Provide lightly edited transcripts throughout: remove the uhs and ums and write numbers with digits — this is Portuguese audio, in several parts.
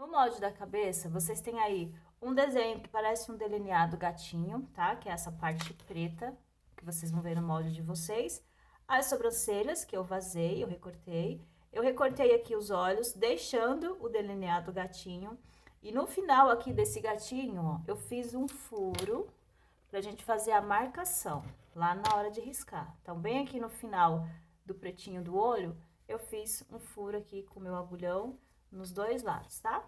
No molde da cabeça, vocês têm aí um desenho que parece um delineado gatinho, tá? Que é essa parte preta, que vocês vão ver no molde de vocês. As sobrancelhas, que eu vazei, eu recortei. Eu recortei aqui os olhos, deixando o delineado gatinho. E no final aqui desse gatinho, ó, eu fiz um furo pra gente fazer a marcação, lá na hora de riscar. Então, bem aqui no final do pretinho do olho, eu fiz um furo aqui com o meu agulhão nos dois lados, tá?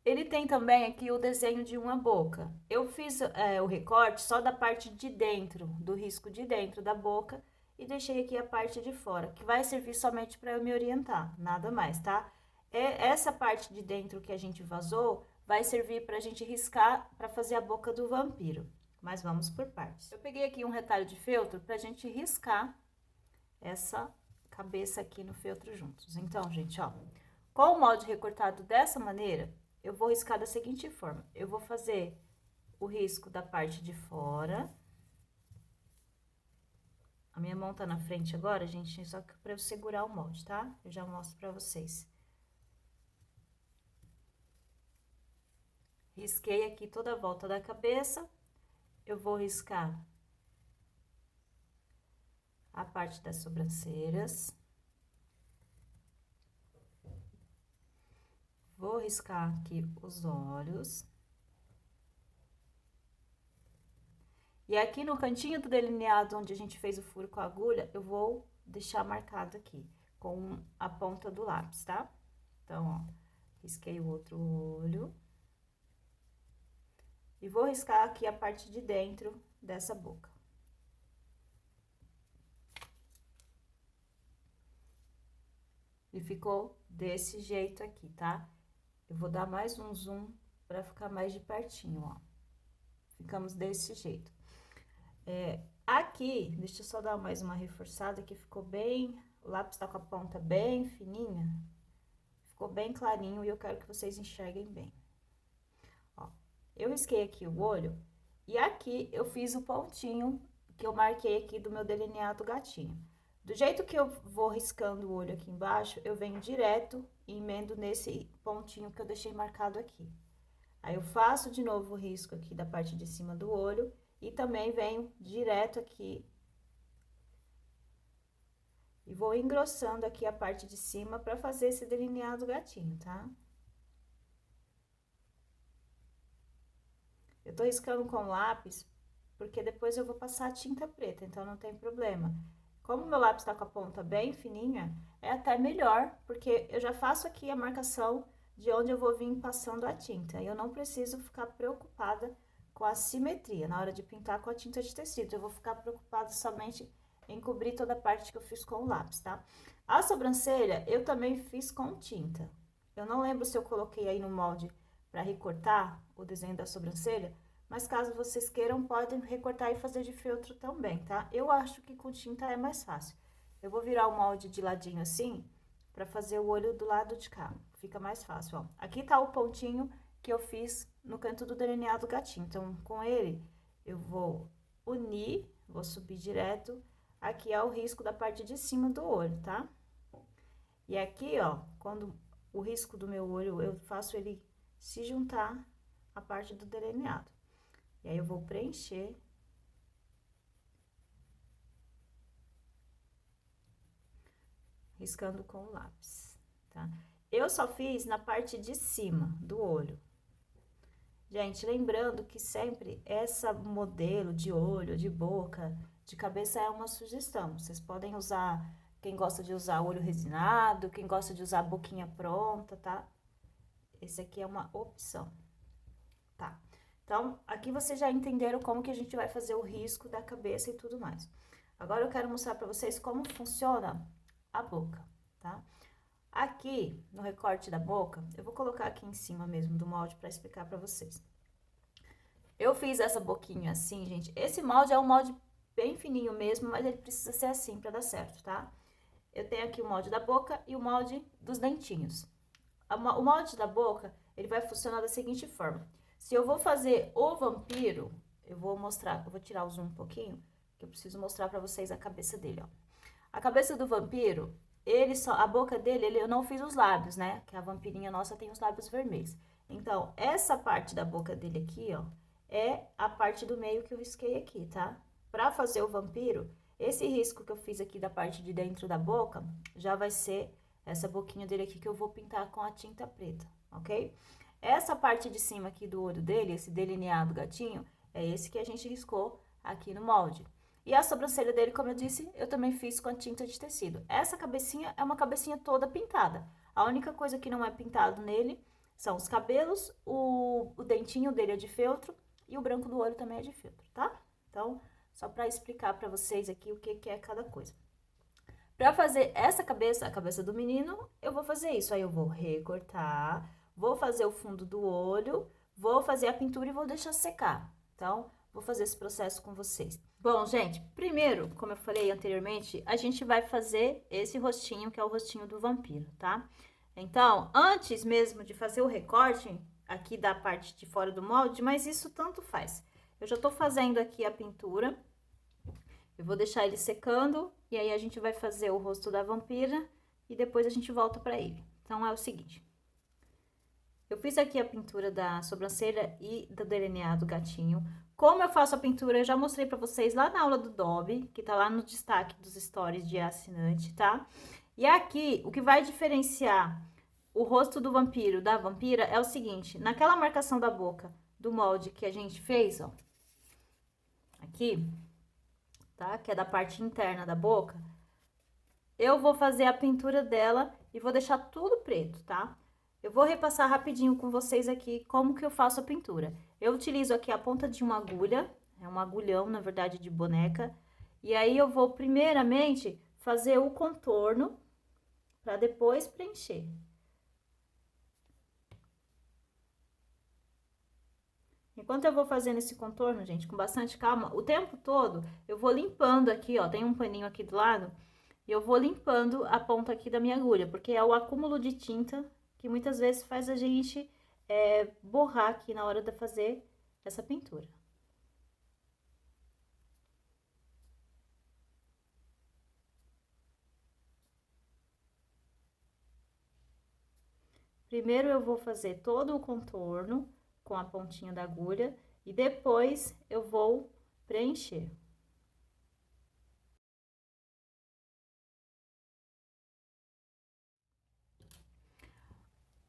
Ele tem também aqui o desenho de uma boca. Eu fiz o recorte só da parte de dentro, do risco de dentro da boca, e deixei aqui a parte de fora, que vai servir somente para eu me orientar, nada mais, tá? Essa parte de dentro que a gente vazou vai servir para a gente riscar para fazer a boca do vampiro. Mas vamos por partes. Eu peguei aqui um retalho de feltro para a gente riscar essa cabeça aqui no feltro juntos. Então, gente, ó, com o molde recortado dessa maneira, eu vou riscar da seguinte forma. Eu vou fazer o risco da parte de fora. A minha mão tá na frente agora, gente, só que pra eu segurar o molde, tá? Eu já mostro pra vocês. Risquei aqui toda a volta da cabeça. Eu vou riscar a parte das sobrancelhas. Vou riscar aqui os olhos. E aqui no cantinho do delineado, onde a gente fez o furo com a agulha, eu vou deixar marcado aqui, com a ponta do lápis, tá? Então, ó, risquei o outro olho. E vou riscar aqui a parte de dentro dessa boca. E ficou desse jeito aqui, tá? Eu vou dar mais um zoom pra ficar mais de pertinho, ó. Ficamos desse jeito. Aqui, deixa eu só dar mais uma reforçada, que ficou bem... O lápis tá com a ponta bem fininha. Ficou bem clarinho e eu quero que vocês enxerguem bem. Ó, eu risquei aqui o olho e aqui eu fiz o pontinho que eu marquei aqui do meu delineado gatinho. Do jeito que eu vou riscando o olho aqui embaixo, eu venho direto e emendo nesse pontinho que eu deixei marcado aqui. Aí, eu faço de novo o risco aqui da parte de cima do olho e também venho direto aqui. E vou engrossando aqui a parte de cima pra fazer esse delineado gatinho, tá? Eu tô riscando com lápis, porque depois eu vou passar a tinta preta, então não tem problema. Como o meu lápis tá com a ponta bem fininha, é até melhor, porque eu já faço aqui a marcação de onde eu vou vir passando a tinta. E eu não preciso ficar preocupada com a simetria na hora de pintar com a tinta de tecido. Eu vou ficar preocupada somente em cobrir toda a parte que eu fiz com o lápis, tá? A sobrancelha, eu também fiz com tinta. Eu não lembro se eu coloquei aí no molde para recortar o desenho da sobrancelha, mas caso vocês queiram, podem recortar e fazer de feltro também, tá? Eu acho que com tinta é mais fácil. Eu vou virar o molde de ladinho assim, para fazer o olho do lado de cá. Fica mais fácil, ó. Aqui tá o pontinho que eu fiz no canto do delineado gatinho. Então, com ele, eu vou unir, vou subir direto. Aqui é o risco da parte de cima do olho, tá? E aqui, ó, quando o risco do meu olho, eu faço ele se juntar à parte do delineado. E aí, eu vou preencher. Riscando com o lápis, tá? Eu só fiz na parte de cima do olho. Gente, lembrando que sempre essa modelo de olho, de boca, de cabeça é uma sugestão. Vocês podem usar, quem gosta de usar olho resinado, quem gosta de usar boquinha pronta, tá? Esse aqui é uma opção, tá? Então, aqui vocês já entenderam como que a gente vai fazer o risco da cabeça e tudo mais. Agora, eu quero mostrar pra vocês como funciona a boca, tá? Aqui, no recorte da boca, eu vou colocar aqui em cima mesmo do molde pra explicar pra vocês. Eu fiz essa boquinha assim, gente. Esse molde é um molde bem fininho mesmo, mas ele precisa ser assim pra dar certo, tá? Eu tenho aqui o molde da boca e o molde dos dentinhos. O molde da boca, ele vai funcionar da seguinte forma. Se eu vou fazer o vampiro, eu vou mostrar, eu vou tirar o zoom um pouquinho, que eu preciso mostrar pra vocês a cabeça dele, ó. A cabeça do vampiro, a boca dele, eu não fiz os lábios, né? Que a vampirinha nossa tem os lábios vermelhos. Então, essa parte da boca dele aqui, ó, é a parte do meio que eu risquei aqui, tá? Pra fazer o vampiro, esse risco que eu fiz aqui da parte de dentro da boca, já vai ser essa boquinha dele aqui que eu vou pintar com a tinta preta, ok? Essa parte de cima aqui do olho dele, esse delineado gatinho, é esse que a gente riscou aqui no molde. E a sobrancelha dele, como eu disse, eu também fiz com a tinta de tecido. Essa cabecinha é uma cabecinha toda pintada. A única coisa que não é pintado nele são os cabelos, o dentinho dele é de feltro e o branco do olho também é de feltro, tá? Então, só para explicar para vocês aqui o que é cada coisa. Para fazer essa cabeça, a cabeça do menino, eu vou fazer isso. Aí eu vou recortar, vou fazer o fundo do olho, vou fazer a pintura e vou deixar secar. Então, vou fazer esse processo com vocês. Bom, gente, primeiro, como eu falei anteriormente, a gente vai fazer esse rostinho, que é o rostinho do vampiro, tá? Então, antes mesmo de fazer o recorte aqui da parte de fora do molde, mas isso tanto faz. Eu já tô fazendo aqui a pintura. Eu vou deixar ele secando e aí a gente vai fazer o rosto da vampira e depois a gente volta pra ele. Então, é o seguinte. Eu fiz aqui a pintura da sobrancelha e do delineado gatinho. Como eu faço a pintura, eu já mostrei pra vocês lá na aula do Dobby, que tá lá no destaque dos stories de assinante, tá? E aqui, o que vai diferenciar o rosto do vampiro da vampira é o seguinte. Naquela marcação da boca do molde que a gente fez, ó. Aqui, tá? Que é da parte interna da boca. Eu vou fazer a pintura dela e vou deixar tudo preto, tá? Eu vou repassar rapidinho com vocês aqui como que eu faço a pintura. Eu utilizo aqui a ponta de uma agulha, é um agulhão, na verdade, de boneca. E aí, eu vou, primeiramente, fazer o contorno para depois preencher. Enquanto eu vou fazendo esse contorno, gente, com bastante calma, o tempo todo, eu vou limpando aqui, ó, tem um paninho aqui do lado, e eu vou limpando a ponta aqui da minha agulha, porque é o acúmulo de tinta que muitas vezes faz a gente borrar aqui na hora de fazer essa pintura. Primeiro eu vou fazer todo o contorno com a pontinha da agulha e depois eu vou preencher.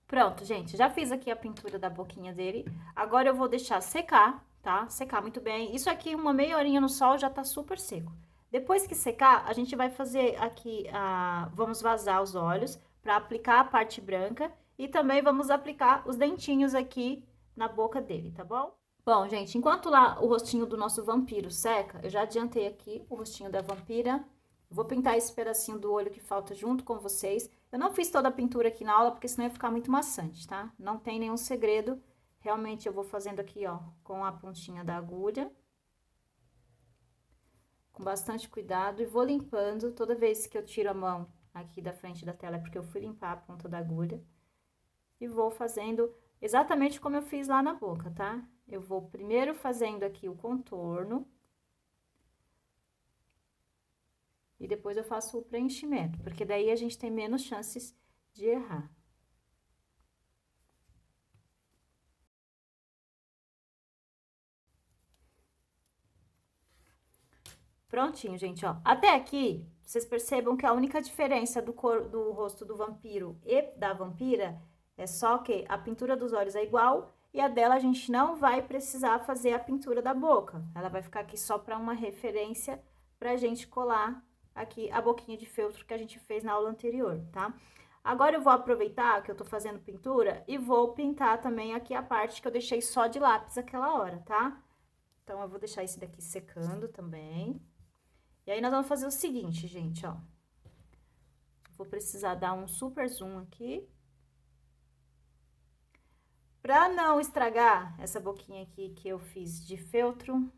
Pronto, gente, já fiz aqui a pintura da boquinha dele. Agora eu vou deixar secar, tá? Secar muito bem. Isso aqui, uma meia horinha no sol, já tá super seco. Depois que secar, a gente vai fazer aqui, vamos vazar os olhos pra aplicar a parte branca. E também vamos aplicar os dentinhos aqui na boca dele, tá bom? Bom, gente, enquanto lá o rostinho do nosso vampiro seca, eu já adiantei aqui o rostinho da vampira. Vou pintar esse pedacinho do olho que falta junto com vocês. Eu não fiz toda a pintura aqui na aula, porque senão ia ficar muito maçante, tá? Não tem nenhum segredo. Realmente, eu vou fazendo aqui, ó, com a pontinha da agulha. Com bastante cuidado. E vou limpando toda vez que eu tiro a mão aqui da frente da tela, é porque eu fui limpar a ponta da agulha. E vou fazendo exatamente como eu fiz lá na boca, tá? Eu vou primeiro fazendo aqui o contorno. E depois eu faço o preenchimento, porque daí a gente tem menos chances de errar. Prontinho, gente, ó. Até aqui, vocês percebam que a única diferença do rosto do vampiro e da vampira é só que a pintura dos olhos é igual e a dela a gente não vai precisar fazer a pintura da boca. Ela vai ficar aqui só para uma referência pra gente colar aqui a boquinha de feltro que a gente fez na aula anterior, tá? Agora, eu vou aproveitar que eu tô fazendo pintura e vou pintar também aqui a parte que eu deixei só de lápis aquela hora, tá? Então, eu vou deixar esse daqui secando também. E aí, nós vamos fazer o seguinte, gente, ó. Vou precisar dar um super zoom aqui. Pra não estragar essa boquinha aqui que eu fiz de feltro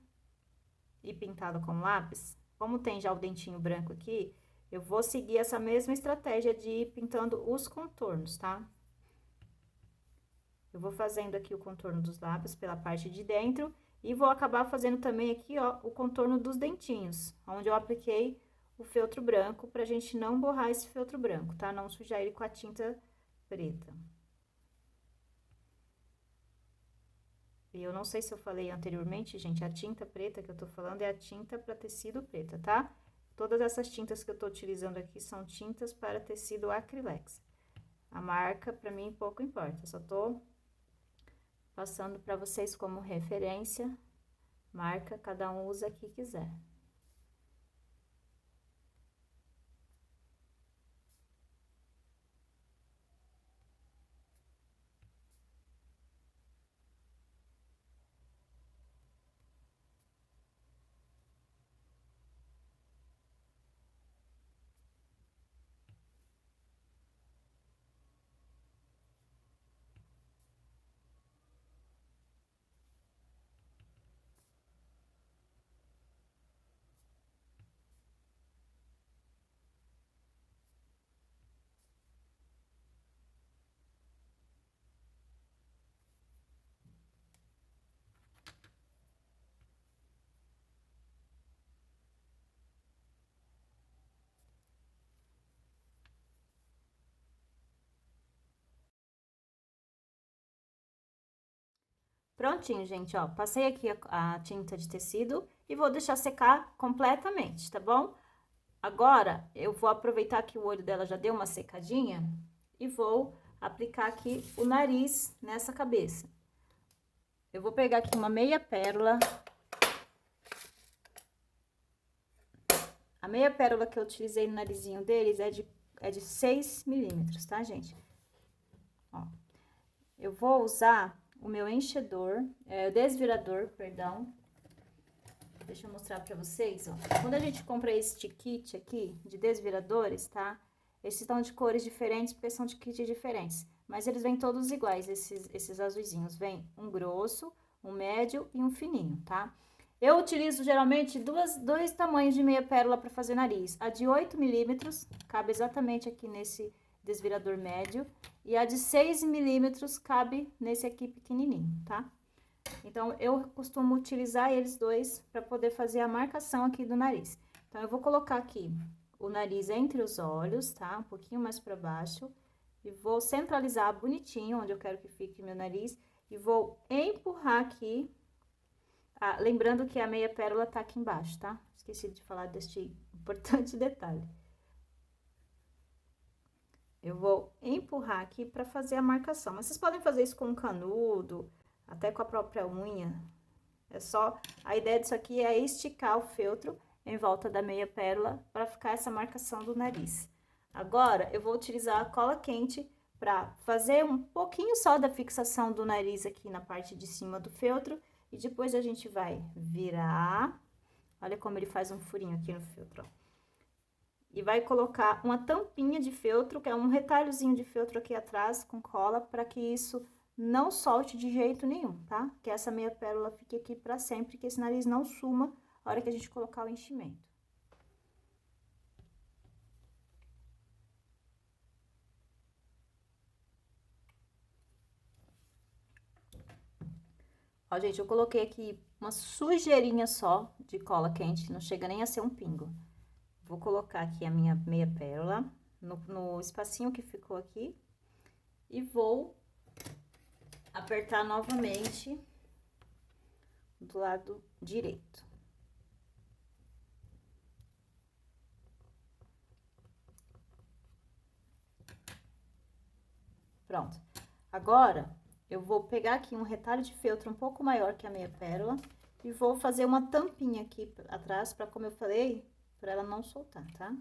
e pintado com lápis, como tem já o dentinho branco aqui, eu vou seguir essa mesma estratégia de ir pintando os contornos, tá? Eu vou fazendo aqui o contorno dos lábios pela parte de dentro e vou acabar fazendo também aqui, ó, o contorno dos dentinhos, onde eu apliquei o feltro branco, pra gente não borrar esse feltro branco, tá? Não sujar ele com a tinta preta. E eu não sei se eu falei anteriormente, gente, a tinta preta que eu tô falando é a tinta para tecido preta, tá? Todas essas tintas que eu tô utilizando aqui são tintas para tecido acrylex. A marca, pra mim, pouco importa, só tô passando para vocês como referência, marca, cada um usa a que quiser. Prontinho, gente, ó, passei aqui a tinta de tecido e vou deixar secar completamente, tá bom? Agora, eu vou aproveitar que o olho dela já deu uma secadinha e vou aplicar aqui o nariz nessa cabeça. Eu vou pegar aqui uma meia pérola. A meia pérola que eu utilizei no narizinho deles é de 6 milímetros, tá, gente? Ó, eu vou usar o meu enchedor, desvirador, perdão. Deixa eu mostrar pra vocês, ó. Quando a gente compra este kit aqui de desviradores, tá? Esses estão de cores diferentes porque são de kits diferentes. Mas eles vêm todos iguais, esses azuizinhos. Vem um grosso, um médio e um fininho, tá? Eu utilizo geralmente dois tamanhos de meia pérola para fazer nariz. A de 8 milímetros, cabe exatamente aqui nesse desvirador médio. E a de 6 milímetros cabe nesse aqui pequenininho, tá? Então, eu costumo utilizar eles dois para poder fazer a marcação aqui do nariz. Então, eu vou colocar aqui o nariz entre os olhos, tá? Um pouquinho mais para baixo. E vou centralizar bonitinho onde eu quero que fique meu nariz. E vou empurrar aqui. Ah, lembrando que a meia pérola tá aqui embaixo, tá? Esqueci de falar deste importante detalhe. Eu vou empurrar aqui para fazer a marcação. Mas vocês podem fazer isso com um canudo, até com a própria unha. É só, a ideia disso aqui é esticar o feltro em volta da meia pérola para ficar essa marcação do nariz. Agora, eu vou utilizar a cola quente para fazer um pouquinho só da fixação do nariz aqui na parte de cima do feltro. E depois a gente vai virar. Olha como ele faz um furinho aqui no feltro, ó. E vai colocar uma tampinha de feltro, que é um retalhozinho de feltro aqui atrás com cola, para que isso não solte de jeito nenhum, tá? Que essa meia pérola fique aqui pra sempre, que esse nariz não suma a hora que a gente colocar o enchimento. Ó, gente, eu coloquei aqui uma sujeirinha só de cola quente, não chega nem a ser um pingo. Vou colocar aqui a minha meia pérola no espacinho que ficou aqui e vou apertar novamente do lado direito. Pronto. Agora, eu vou pegar aqui um retalho de feltro um pouco maior que a meia pérola e vou fazer uma tampinha aqui atrás, para, como eu falei, para ela não soltar, tá?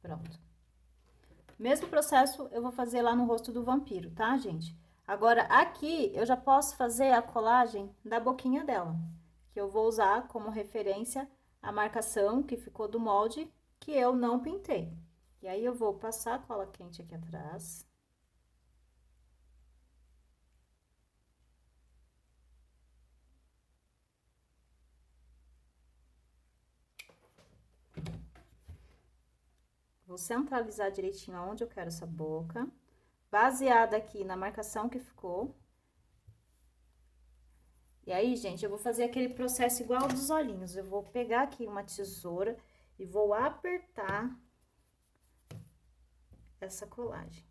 Pronto. Mesmo processo eu vou fazer lá no rosto do vampiro, tá, gente? Agora, aqui eu já posso fazer a colagem da boquinha dela, que eu vou usar como referência a marcação que ficou do molde, que eu não pintei. E aí, eu vou passar a cola quente aqui atrás. Vou centralizar direitinho aonde eu quero essa boca. Baseada aqui na marcação que ficou. E aí, gente, eu vou fazer aquele processo igual dos olhinhos. Eu vou pegar aqui uma tesoura e vou apertar essa colagem.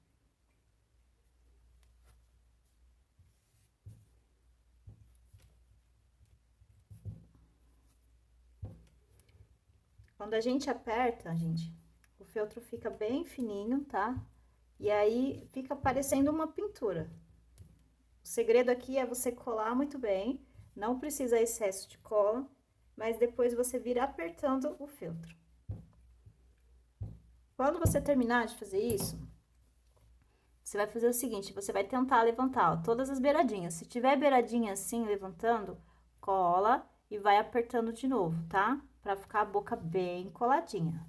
Quando a gente aperta, gente, o feltro fica bem fininho, tá? E aí, fica parecendo uma pintura. O segredo aqui é você colar muito bem, não precisa excesso de cola, mas depois você vir apertando o feltro. Quando você terminar de fazer isso, você vai fazer o seguinte, você vai tentar levantar, ó, todas as beiradinhas. Se tiver beiradinha assim, levantando, cola e vai apertando de novo, tá? Pra ficar a boca bem coladinha.